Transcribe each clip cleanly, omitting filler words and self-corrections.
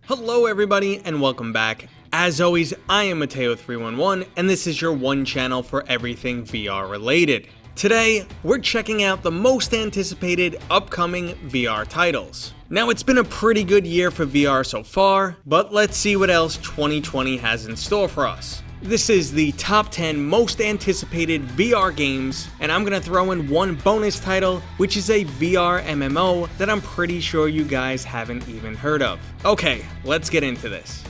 Hello everybody and welcome back. As always, I am Mateo311 and this is your one channel for everything VR related. Today, we're checking out the most anticipated upcoming VR titles. Now it's been a pretty good year for VR so far, but let's see what else 2020 has in store for us. This is the top 10 most anticipated VR games, and I'm gonna throw in one bonus title, which is a VR MMO that I'm pretty sure you guys haven't even heard of. Okay, let's get into this.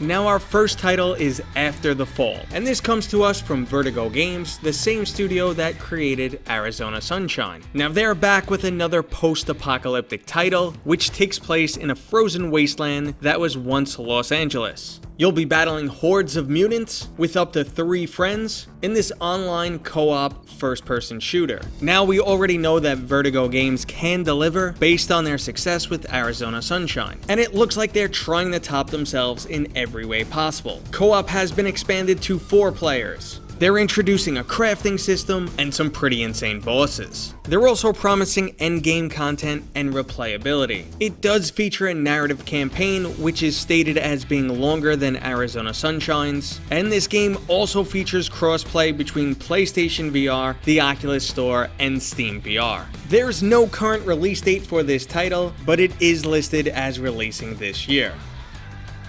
Now our first title is After the Fall, and this comes to us from Vertigo Games, the same studio that created Arizona Sunshine. Now they're back with another post-apocalyptic title, which takes place in a frozen wasteland that was once Los Angeles. You'll be battling hordes of mutants with up to 3 friends in this online co-op first-person shooter. Now we already know that Vertigo Games can deliver based on their success with Arizona Sunshine, and it looks like they're trying to top themselves in every way possible. Co-op has been expanded to 4 players. They're introducing a crafting system and some pretty insane bosses. They're also promising endgame content and replayability. It does feature a narrative campaign, which is stated as being longer than Arizona Sunshine's, and this game also features crossplay between PlayStation VR, the Oculus Store, and Steam VR. There's no current release date for this title, but it is listed as releasing this year.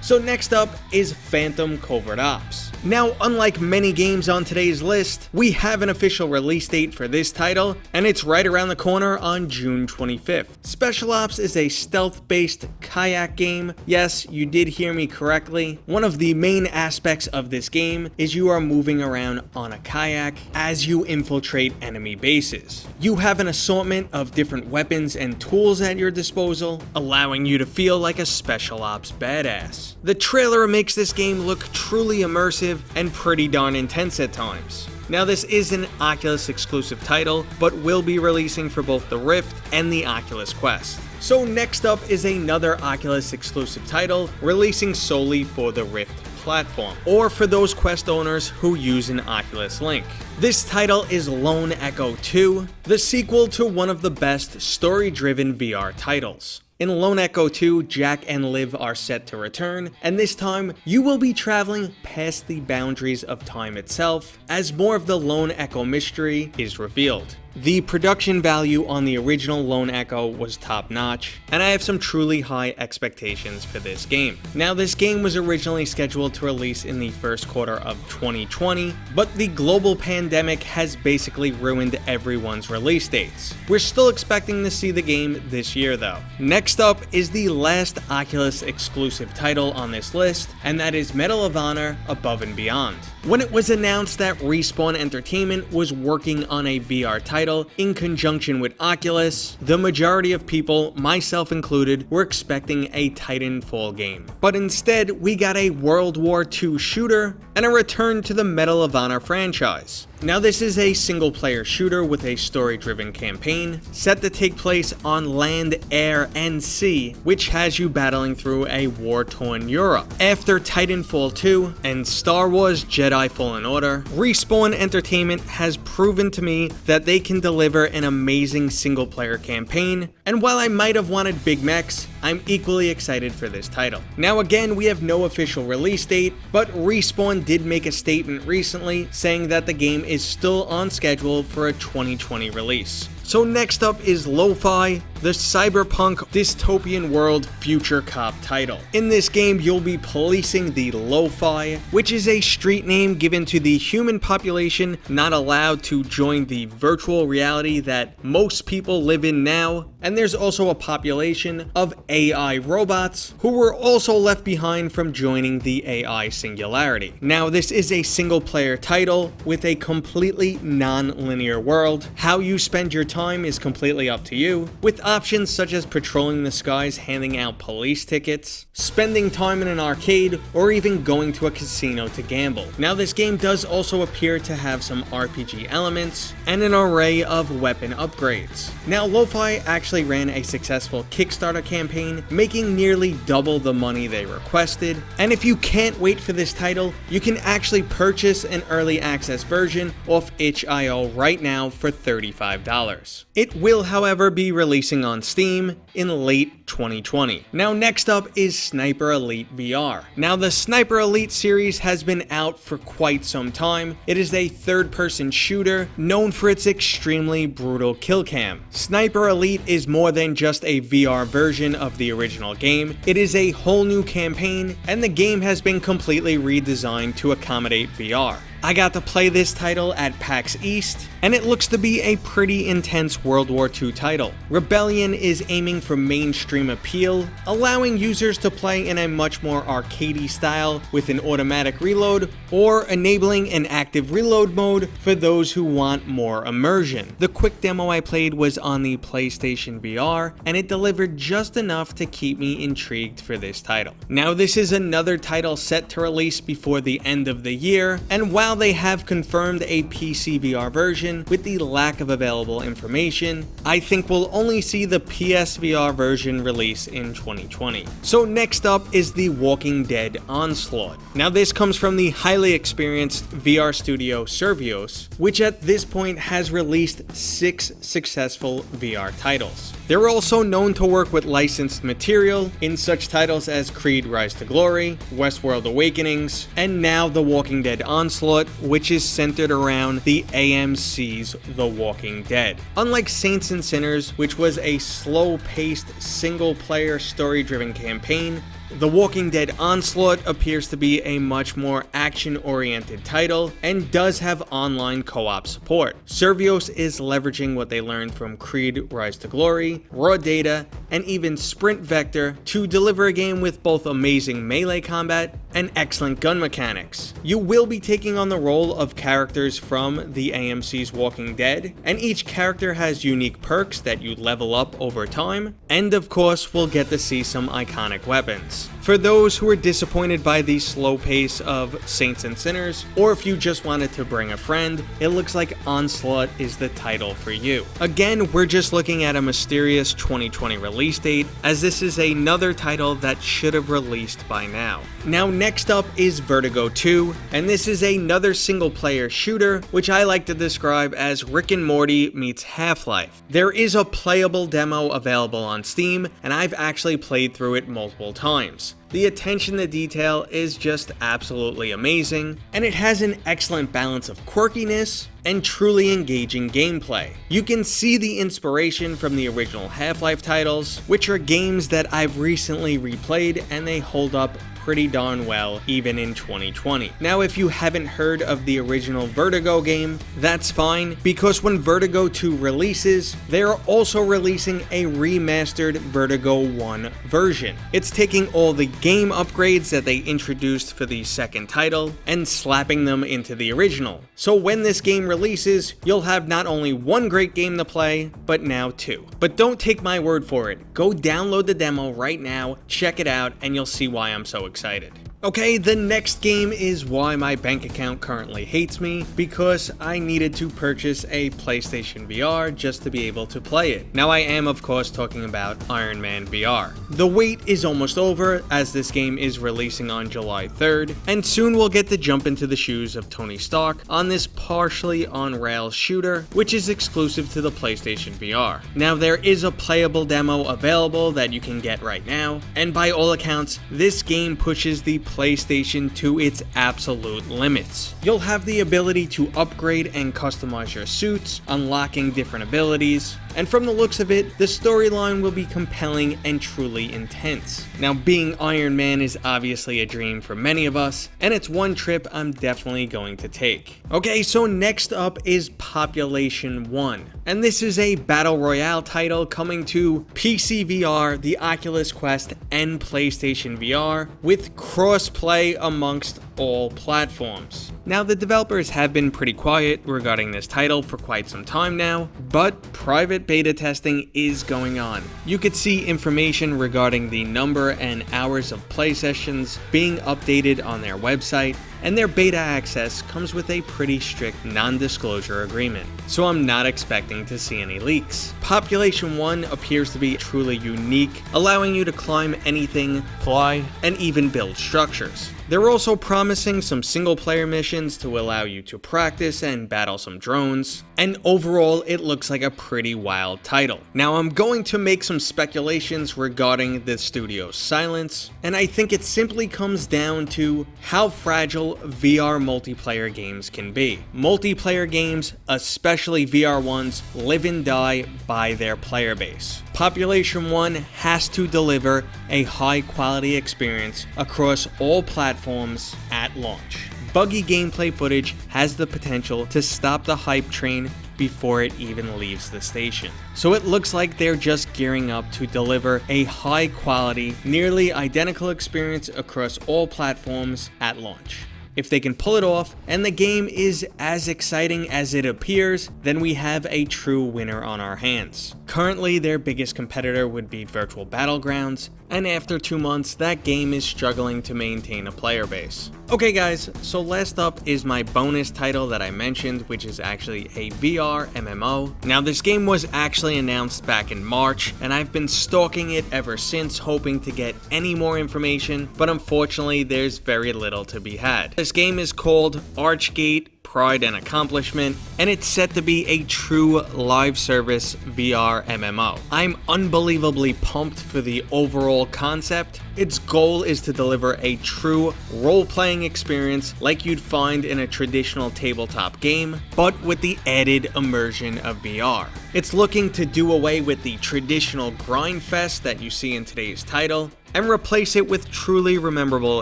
So next up is Phantom Covert Ops. Now, unlike many games on today's list, we have an official release date for this title, and it's right around the corner on June 25th. Special Ops is a stealth-based kayak game. Yes, you did hear me correctly. One of the main aspects of this game is you are moving around on a kayak as you infiltrate enemy bases. You have an assortment of different weapons and tools at your disposal, allowing you to feel like a Special Ops badass. The trailer makes this game look truly immersive and pretty darn intense at times. Now this is an Oculus exclusive title, but will be releasing for both the Rift and the Oculus Quest. So next up is another Oculus exclusive title releasing solely for the Rift platform, or for those Quest owners who use an Oculus Link. This title is Lone Echo 2, the sequel to one of the best story-driven VR titles. In Lone Echo 2, Jack and Liv are set to return, and this time you will be traveling past the boundaries of time itself as more of the Lone Echo mystery is revealed. The production value on the original Lone Echo was top notch, and I have some truly high expectations for this game. Now this game was originally scheduled to release in the first quarter of 2020, but the global pandemic has basically ruined everyone's release dates. We're still expecting to see the game this year though. Next up is the last Oculus exclusive title on this list, and that is Medal of Honor Above and Beyond. When it was announced that Respawn Entertainment was working on a VR title in conjunction with Oculus, the majority of people, myself included, were expecting a Titanfall game. But instead, we got a World War II shooter and a return to the Medal of Honor franchise. Now this is a single-player shooter with a story-driven campaign set to take place on land, air, and sea, which has you battling through a war-torn Europe. After Titanfall 2 and Star Wars Jedi Fallen Order, Respawn Entertainment has proven to me that they can deliver an amazing single-player campaign, and while I might have wanted big mechs, I'm equally excited for this title. Now again, we have no official release date, but Respawn did make a statement recently saying that the game is still on schedule for a 2020 release. So next up is Lo-Fi, the cyberpunk dystopian world future cop title. In this game, you'll be policing the Lo-Fi, which is a street name given to the human population not allowed to join the virtual reality that most people live in now. And there's also a population of AI robots who were also left behind from joining the AI singularity. Now, this is a single player title with a completely non-linear world. How you spend your time is completely up to you, with options such as patrolling the skies, handing out police tickets, spending time in an arcade, or even going to a casino to gamble. Now, this game does also appear to have some RPG elements and an array of weapon upgrades. Now, Lo-Fi actually ran a successful Kickstarter campaign, making nearly double the money they requested, and if you can't wait for this title, you can actually purchase an early access version off itch.io right now for $35. It will, however, be releasing on Steam in late 2020. Now, next up is Sniper Elite VR. Now, the Sniper Elite series has been out for quite some time. It is a third-person shooter known for its extremely brutal kill cam. Sniper Elite is more than just a VR version of the original game. It is a whole new campaign, and the game has been completely redesigned to accommodate VR. I got to play this title at PAX East, and it looks to be a pretty intense World War II title. Rebellion is aiming for mainstream appeal, allowing users to play in a much more arcadey style with an automatic reload, or enabling an active reload mode for those who want more immersion. The quick demo I played was on the PlayStation VR, and it delivered just enough to keep me intrigued for this title. Now, this is another title set to release before the end of the year, and while they have confirmed a PC VR version, with the lack of available information, I think we'll only see the PS VR version release in 2020. So next up is The Walking Dead Onslaught. Now, this comes from the highly experienced VR studio Survios, which at this point has released 6 successful VR titles. They're also known to work with licensed material in such titles as Creed Rise to Glory, Westworld Awakenings, and now The Walking Dead Onslaught, which is centered around the AMC's The Walking Dead. Unlike Saints and Sinners, which was a slow-paced, single-player, story-driven campaign, The Walking Dead Onslaught appears to be a much more action-oriented title and does have online co-op support. Survios is leveraging what they learned from Creed Rise to Glory, Raw Data, and even Sprint Vector to deliver a game with both amazing melee combat and excellent gun mechanics. You will be taking on the role of characters from the AMC's Walking Dead, and each character has unique perks that you level up over time, and of course we'll get to see some iconic weapons. For those who are disappointed by the slow pace of Saints and Sinners, or if you just wanted to bring a friend, it looks like Onslaught is the title for you. Again, we're just looking at a mysterious 2020 release date, as this is another title that should have released by now. Now, next up is Vertigo 2, and this is another single-player shooter, which I like to describe as Rick and Morty meets Half-Life. There is a playable demo available on Steam, and I've actually played through it multiple times. The attention to detail is just absolutely amazing, and it has an excellent balance of quirkiness and truly engaging gameplay. You can see the inspiration from the original Half-Life titles, which are games that I've recently replayed, and they hold up pretty darn well even in 2020. Now, if you haven't heard of the original Vertigo game, that's fine, because when Vertigo 2 releases, they are also releasing a remastered Vertigo 1 version. It's taking all the game upgrades that they introduced for the second title and slapping them into the original. So when this game releases, you'll have not only one great game to play, but now 2. But don't take my word for it. Go download the demo right now, check it out, and you'll see why I'm so excited. Okay, the next game is why my bank account currently hates me, because I needed to purchase a PlayStation VR just to be able to play it. Now, I am of course talking about Iron Man VR. The wait is almost over, as this game is releasing on July 3rd, and soon we'll get to jump into the shoes of Tony Stark on this partially on-rails shooter, which is exclusive to the PlayStation VR. Now, there is a playable demo available that you can get right now, and by all accounts, this game pushes the PlayStation to its absolute limits. You'll have the ability to upgrade and customize your suits, unlocking different abilities, and from the looks of it, the storyline will be compelling and truly intense. Now, being Iron Man is obviously a dream for many of us, and it's one trip I'm definitely going to take. Okay, so next up is Population 1, and this is a Battle Royale title coming to PC VR, the Oculus Quest, and PlayStation VR with cross cross-play amongst all platforms. Now, the developers have been pretty quiet regarding this title for quite some time now, but private beta testing is going on. You could see information regarding the number and hours of play sessions being updated on their website, and their beta access comes with a pretty strict non-disclosure agreement, so I'm not expecting to see any leaks. Population 1 appears to be truly unique, allowing you to climb anything, fly, and even build structures. They're also promising some single-player missions to allow you to practice and battle some drones, and overall it looks like a pretty wild title. Now, I'm going to make some speculations regarding the studio's silence, and I think it simply comes down to how fragile VR multiplayer games can be. Multiplayer games, especially VR ones, live and die by their player base. Population 1 has to deliver a high-quality experience across all platforms at launch. Buggy gameplay footage has the potential to stop the hype train before it even leaves the station. So it looks like they're just gearing up to deliver a high-quality, nearly identical experience across all platforms at launch. If they can pull it off, and the game is as exciting as it appears, then we have a true winner on our hands. Currently, their biggest competitor would be Virtual Battlegrounds, and after 2 months, that game is struggling to maintain a player base. Okay guys, so last up is my bonus title that I mentioned, which is actually a VR MMO. Now, this game was actually announced back in March, and I've been stalking it ever since, hoping to get any more information, but unfortunately there's very little to be had. This game is called Archgate Pride and Accomplishment, and it's set to be a true live service VR MMO. I'm unbelievably pumped for the overall concept. Its goal is to deliver a true role-playing experience like you'd find in a traditional tabletop game, but with the added immersion of VR. It's looking to do away with the traditional grind fest that you see in today's title, and replace it with truly memorable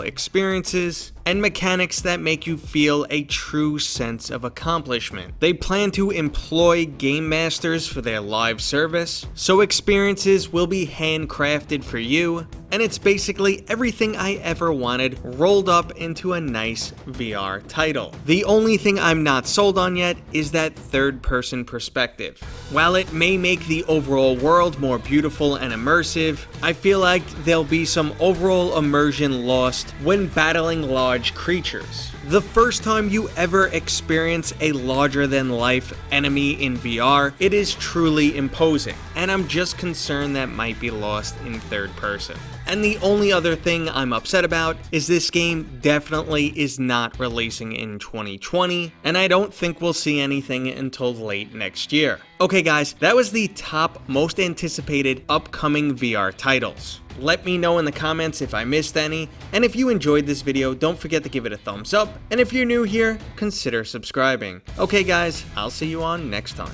experiences and mechanics that make you feel a true sense of accomplishment. They plan to employ game masters for their live service, so experiences will be handcrafted for you, and it's basically everything I ever wanted rolled up into a nice VR title. The only thing I'm not sold on yet is that third-person perspective. While it may make the overall world more beautiful and immersive, I feel like there'll be some overall immersion lost when battling large creatures. The first time you ever experience a larger-than-life enemy in VR, it is truly imposing, and I'm just concerned that might be lost in third person. And the only other thing I'm upset about is this game definitely is not releasing in 2020, and I don't think we'll see anything until late next year. Okay guys, that was the top most anticipated upcoming VR titles. Let me know in the comments if I missed any, and if you enjoyed this video, don't forget to give it a thumbs up, and if you're new here, consider subscribing. Okay guys, I'll see you on next time.